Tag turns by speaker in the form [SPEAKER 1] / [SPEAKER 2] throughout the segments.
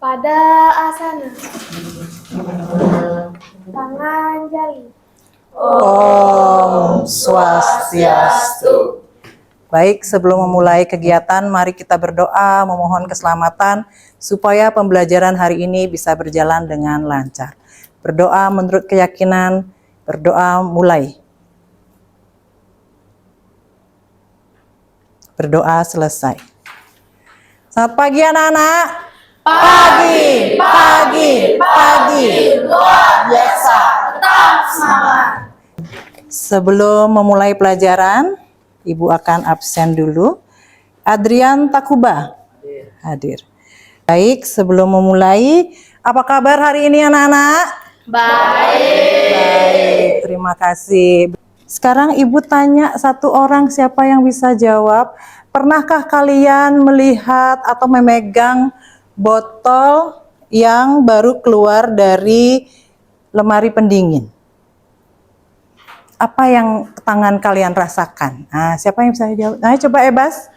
[SPEAKER 1] Pada asana. Tangan jali.
[SPEAKER 2] Om Swastiastu. Baik, sebelum memulai kegiatan, mari kita berdoa memohon keselamatan supaya pembelajaran hari ini bisa berjalan dengan lancar. Berdoa menurut keyakinan, berdoa mulai. Berdoa selesai. Selamat pagi anak-anak. Pagi, luar biasa, tetap semangat. Sebelum memulai pelajaran, Ibu akan absen dulu. Adrian Takuba hadir. Baik, sebelum memulai, apa kabar hari ini anak-anak? Baik, terima kasih. Sekarang Ibu tanya satu orang, siapa yang bisa jawab? Pernahkah kalian melihat atau memegang botol yang baru keluar dari lemari pendingin? Apa yang tangan kalian rasakan? Nah, siapa yang bisa jawab? Nah, coba Ebas.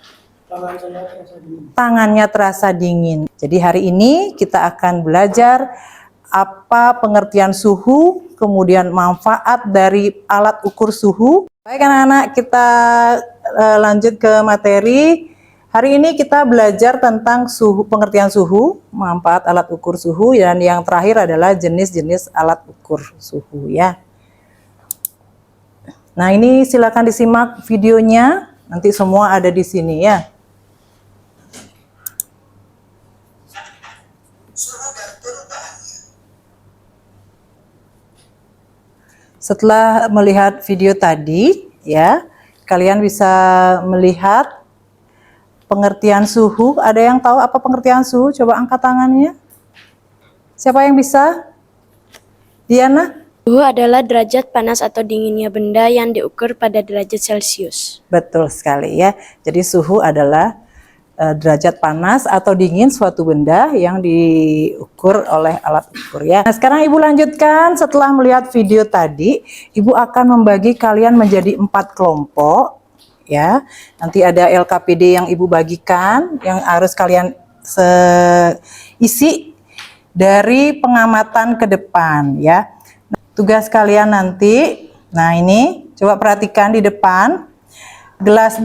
[SPEAKER 2] Tangannya terasa dingin. Jadi hari ini kita akan belajar apa pengertian suhu, kemudian manfaat dari alat ukur suhu. Baik anak-anak, kita lanjut ke materi. Hari ini kita belajar tentang suhu, pengertian suhu, manfaat alat ukur suhu, dan yang terakhir adalah jenis-jenis alat ukur suhu ya. Nah, ini silakan disimak videonya, nanti semua ada di sini ya. Setelah melihat video tadi ya, kalian bisa melihat pengertian suhu. Ada yang tahu apa pengertian suhu? Coba angkat tangannya. Siapa yang bisa? Diana?
[SPEAKER 1] Suhu adalah derajat panas atau dinginnya benda yang diukur pada derajat Celcius.
[SPEAKER 2] Betul sekali ya. Jadi suhu adalah derajat panas atau dingin suatu benda yang diukur oleh alat ukur ya. Nah, sekarang Ibu lanjutkan. Setelah melihat video tadi, Ibu akan membagi kalian menjadi 4 kelompok ya. Nanti ada LKPD yang Ibu bagikan, yang harus kalian isi dari pengamatan ke depan ya. Tugas kalian nanti, nah ini coba perhatikan di depan. Gelas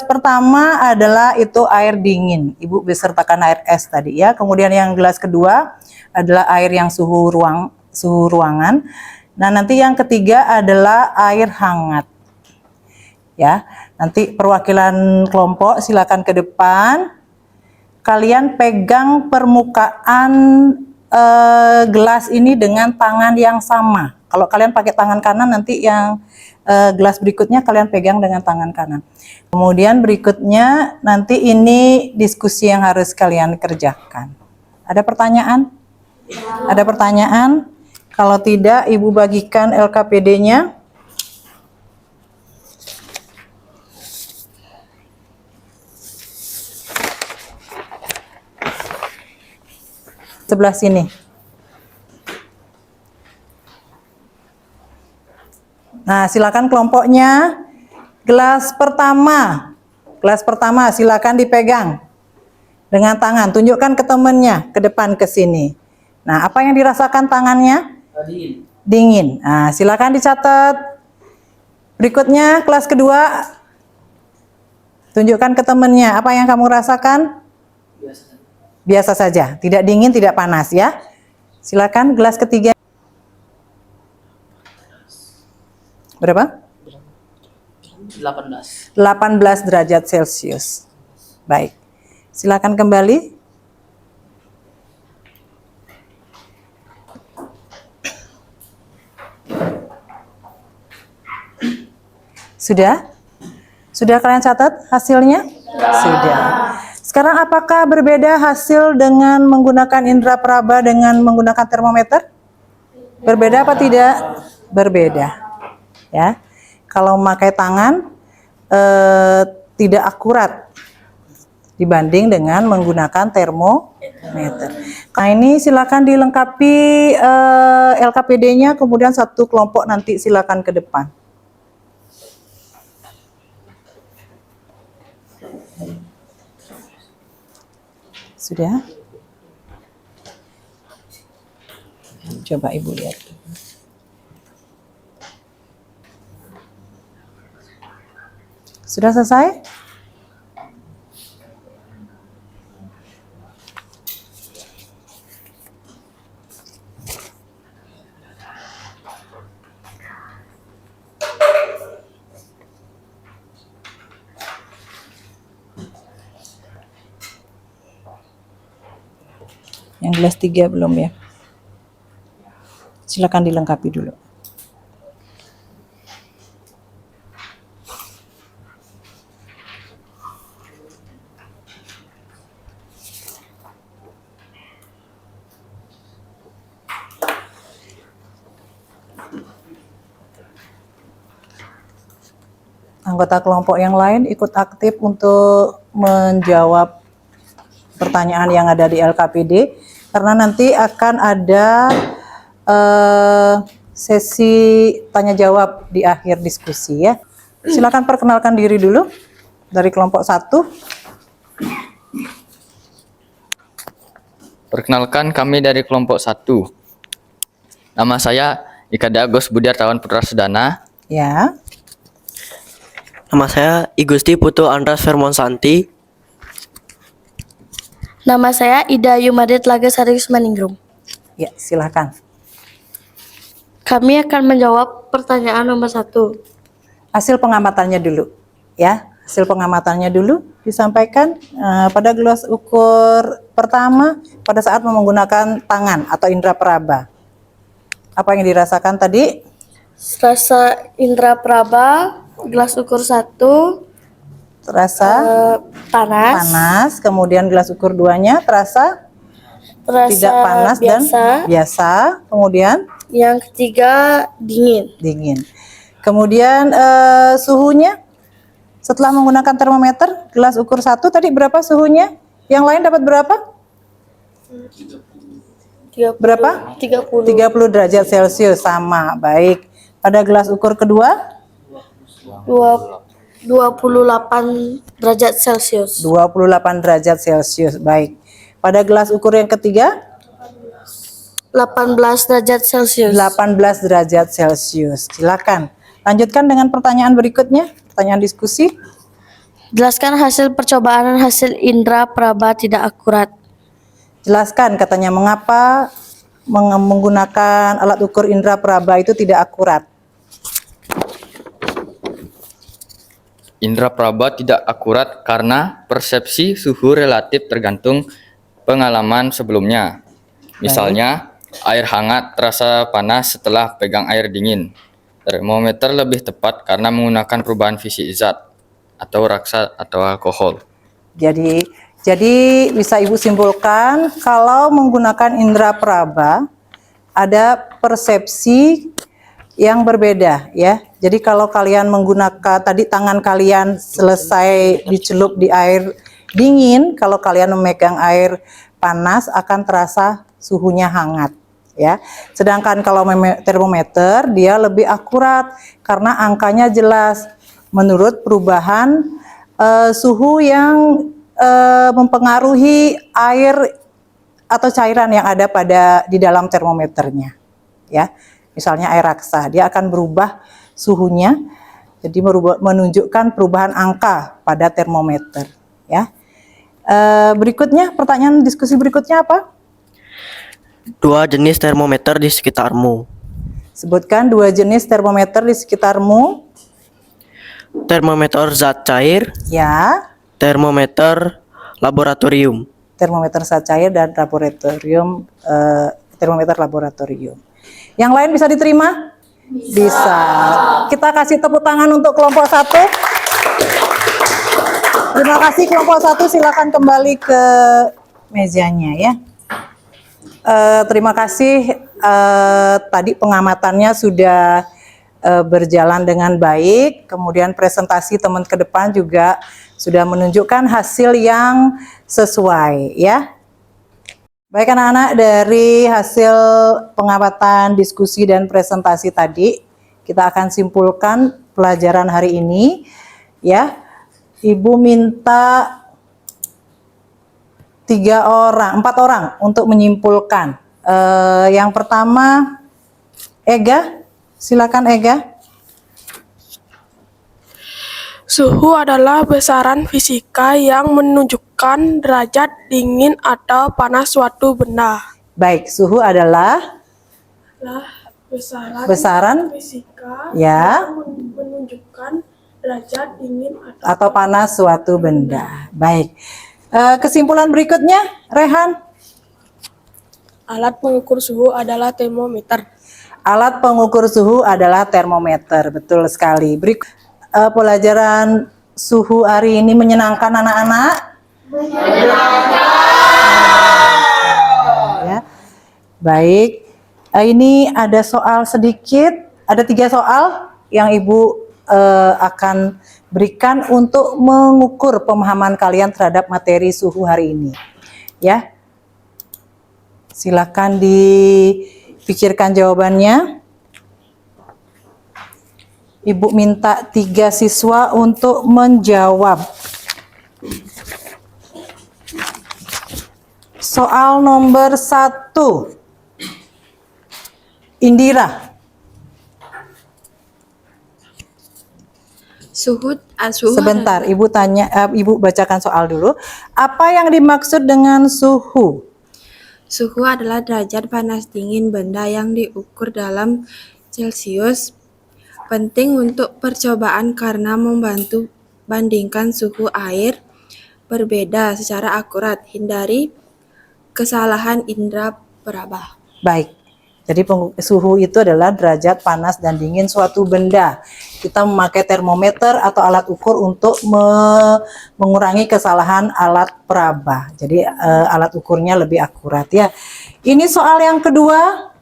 [SPEAKER 2] pertama adalah itu air dingin. Ibu besertakan air es tadi ya. Kemudian yang gelas kedua adalah air yang suhu ruangan. Nah, nanti yang ketiga adalah air hangat. Ya. Nanti perwakilan kelompok silakan ke depan. Kalian pegang permukaan gelas ini dengan tangan yang sama. Kalau kalian pakai tangan kanan, nanti yang gelas berikutnya kalian pegang dengan tangan kanan. Kemudian berikutnya nanti ini diskusi yang harus kalian kerjakan. Ada pertanyaan? Ada pertanyaan? Kalau tidak, Ibu bagikan LKPD-nya. Sebelah sini. Nah, silakan kelompoknya. Gelas pertama silakan dipegang dengan tangan. Tunjukkan ke temannya, ke depan ke sini. Nah, apa yang dirasakan tangannya? Dingin. Nah, silakan dicatat. Berikutnya kelas kedua. Tunjukkan ke temannya, apa yang kamu rasakan? Biasa saja, tidak dingin, tidak panas ya. Silakan gelas ketiga. Berapa? 18 derajat Celcius. Baik. Silakan kembali. Sudah? Sudah kalian catat hasilnya? Sudah. Sekarang apakah berbeda hasil dengan menggunakan indera peraba dengan menggunakan termometer? Berbeda apa tidak? Berbeda. Ya, kalau memakai tangan tidak akurat dibanding dengan menggunakan termometer. Nah, ini silakan dilengkapi LKPD-nya, kemudian satu kelompok nanti silakan ke depan. Sudah? Coba Ibu lihat. Sudah selesai? Yang gelas 3 belum ya? Silakan dilengkapi dulu. Anggota kelompok yang lain ikut aktif untuk menjawab pertanyaan yang ada di LKPD, karena nanti akan ada sesi tanya jawab di akhir diskusi ya. Silakan perkenalkan diri dulu dari kelompok 1.
[SPEAKER 3] Perkenalkan, kami dari kelompok 1. Nama saya Ikada Agus Budiartawan Putra Sedana.
[SPEAKER 2] Ya.
[SPEAKER 4] Nama saya Igusti Putu Andras Vermonsanti.
[SPEAKER 1] Nama saya Ida Yumadit Lagasari Maningrum.
[SPEAKER 2] Ya, silakan.
[SPEAKER 1] Kami akan menjawab pertanyaan nomor 1.
[SPEAKER 2] Hasil pengamatannya dulu ya. Hasil pengamatannya dulu disampaikan pada gelas ukur pertama pada saat menggunakan tangan atau indera peraba. Apa yang dirasakan tadi?
[SPEAKER 1] Rasa indera peraba, gelas ukur 1,
[SPEAKER 2] Terasa panas, kemudian gelas ukur 2-nya terasa tidak panas dan biasa, kemudian
[SPEAKER 1] yang ketiga
[SPEAKER 2] dingin. Kemudian suhunya setelah menggunakan termometer gelas ukur 1 tadi berapa suhunya? Yang lain dapat berapa?
[SPEAKER 1] 30
[SPEAKER 2] 30 derajat Celcius, sama. Baik. Pada gelas ukur kedua
[SPEAKER 1] 28 derajat Celcius.
[SPEAKER 2] 28 derajat Celcius. Baik. Pada gelas ukur yang ketiga
[SPEAKER 1] 18 derajat Celcius.
[SPEAKER 2] 18 derajat Celcius. Silakan. Lanjutkan dengan pertanyaan berikutnya, pertanyaan diskusi.
[SPEAKER 1] Jelaskan hasil percobaan dan hasil indera peraba tidak akurat.
[SPEAKER 2] Jelaskan katanya mengapa menggunakan alat ukur indera peraba itu tidak akurat.
[SPEAKER 3] Indra peraba tidak akurat karena persepsi suhu relatif tergantung pengalaman sebelumnya. Misalnya, air hangat terasa panas setelah pegang air dingin. Termometer lebih tepat karena menggunakan perubahan fisik zat atau raksa atau alkohol.
[SPEAKER 2] Jadi bisa Ibu simpulkan kalau menggunakan indera peraba ada persepsi yang berbeda ya. Jadi kalau kalian menggunakan tadi tangan kalian selesai dicelup di air dingin, kalau kalian memegang air panas akan terasa suhunya hangat ya. Sedangkan kalau termometer dia lebih akurat karena angkanya jelas menurut perubahan suhu yang mempengaruhi air atau cairan yang ada di dalam termometernya ya. Misalnya air raksa, dia akan berubah suhunya, jadi menunjukkan perubahan angka pada termometer ya. Berikutnya, pertanyaan diskusi berikutnya apa?
[SPEAKER 4] 2 jenis termometer di sekitarmu.
[SPEAKER 2] Sebutkan 2 jenis termometer di sekitarmu.
[SPEAKER 4] Termometer zat cair,
[SPEAKER 2] Ya,
[SPEAKER 4] termometer laboratorium.
[SPEAKER 2] termometer zat cair dan termometer laboratorium. Yang lain bisa diterima? Bisa. Kita kasih tepuk tangan untuk kelompok 1. Terima kasih kelompok 1, silakan kembali ke mejanya ya. Terima kasih tadi pengamatannya sudah berjalan dengan baik, kemudian presentasi teman ke depan juga sudah menunjukkan hasil yang sesuai ya. Baik anak-anak, dari hasil pengamatan, diskusi dan presentasi tadi kita akan simpulkan pelajaran hari ini ya. Ibu minta 4 orang untuk menyimpulkan Yang pertama, Ega, silakan Ega.
[SPEAKER 5] Suhu adalah besaran fisika yang menunjukkan derajat dingin atau panas suatu benda.
[SPEAKER 2] Baik, suhu adalah besaran
[SPEAKER 5] Fisika
[SPEAKER 2] ya
[SPEAKER 5] yang menunjukkan derajat dingin
[SPEAKER 2] atau panas suatu benda. Baik. Kesimpulan berikutnya, Rehan.
[SPEAKER 5] alat pengukur suhu adalah termometer.
[SPEAKER 2] Alat pengukur suhu adalah termometer. Betul sekali. Pelajaran suhu hari ini menyenangkan anak-anak? Ya. Baik. Ini ada soal sedikit. Ada 3 soal yang Ibu akan berikan untuk mengukur pemahaman kalian terhadap materi suhu hari ini. Ya. Silakan dipikirkan jawabannya. Ibu minta 3 siswa untuk menjawab. Soal nomor 1. Indira.
[SPEAKER 1] Suhu
[SPEAKER 2] Sebentar, Ibu Ibu bacakan soal dulu. Apa yang dimaksud dengan suhu?
[SPEAKER 6] Suhu adalah derajat panas dingin benda yang diukur dalam Celcius. Penting untuk percobaan karena membantu bandingkan suhu air berbeda secara akurat. Hindari kesalahan indera peraba.
[SPEAKER 2] Baik. Jadi suhu itu adalah derajat panas dan dingin suatu benda. Kita memakai termometer atau alat ukur untuk mengurangi kesalahan alat peraba. Jadi alat ukurnya lebih akurat ya. Ini soal yang kedua.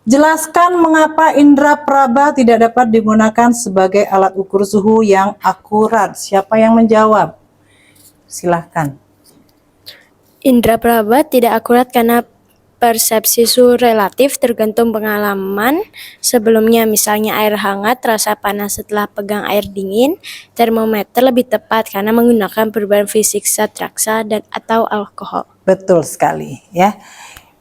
[SPEAKER 2] Jelaskan mengapa indera peraba tidak dapat digunakan sebagai alat ukur suhu yang akurat. Siapa yang menjawab? Silahkan.
[SPEAKER 1] Indra peraba tidak akurat karena persepsi suhu relatif tergantung pengalaman sebelumnya, misalnya air hangat terasa panas setelah pegang air dingin. Termometer lebih tepat karena menggunakan perubahan fisik zat raksa dan atau alkohol.
[SPEAKER 2] Betul sekali ya.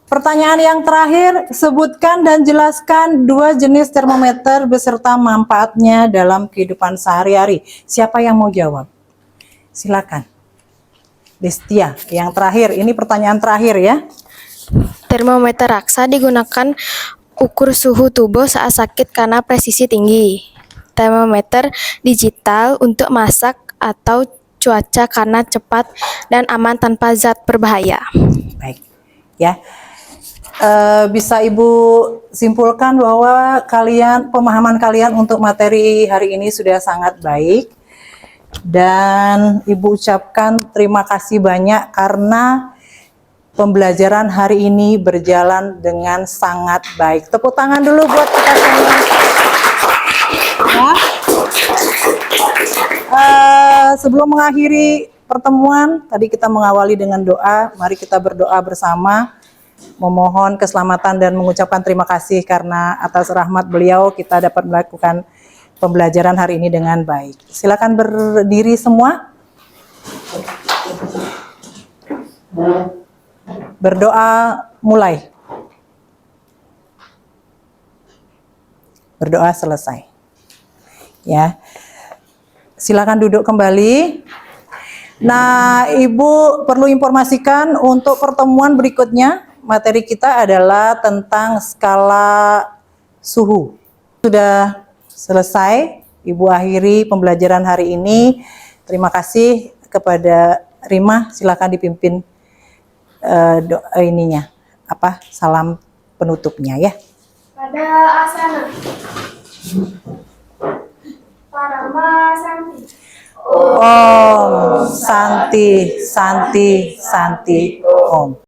[SPEAKER 2] Pertanyaan yang terakhir, sebutkan dan jelaskan 2 jenis termometer beserta manfaatnya dalam kehidupan sehari-hari. Siapa yang mau jawab? Silakan. Destia, yang terakhir, ini pertanyaan terakhir ya.
[SPEAKER 7] Termometer raksa digunakan ukur suhu tubuh saat sakit karena presisi tinggi. Termometer digital untuk masak atau cuaca karena cepat dan aman tanpa zat berbahaya.
[SPEAKER 2] Baik, ya. Bisa Ibu simpulkan bahwa pemahaman kalian untuk materi hari ini sudah sangat baik. Dan Ibu ucapkan terima kasih banyak karena pembelajaran hari ini berjalan dengan sangat baik. Tepuk tangan dulu buat kita semua. Ya. Sebelum mengakhiri pertemuan, tadi kita mengawali dengan doa. Mari kita berdoa bersama, memohon keselamatan dan mengucapkan terima kasih karena atas rahmat beliau kita dapat melakukan pembelajaran hari ini dengan baik. Silakan berdiri semua. Berdoa mulai. Berdoa selesai. Ya. Silakan duduk kembali. Nah, Ibu perlu informasikan untuk pertemuan berikutnya, materi kita adalah tentang skala suhu. Sudah selesai, Ibu akhiri pembelajaran hari ini. Terima kasih kepada Rima, silakan dipimpin salam penutupnya ya.
[SPEAKER 5] Pada asana. Parama Santi.
[SPEAKER 2] Om Santi Santi Santi Om.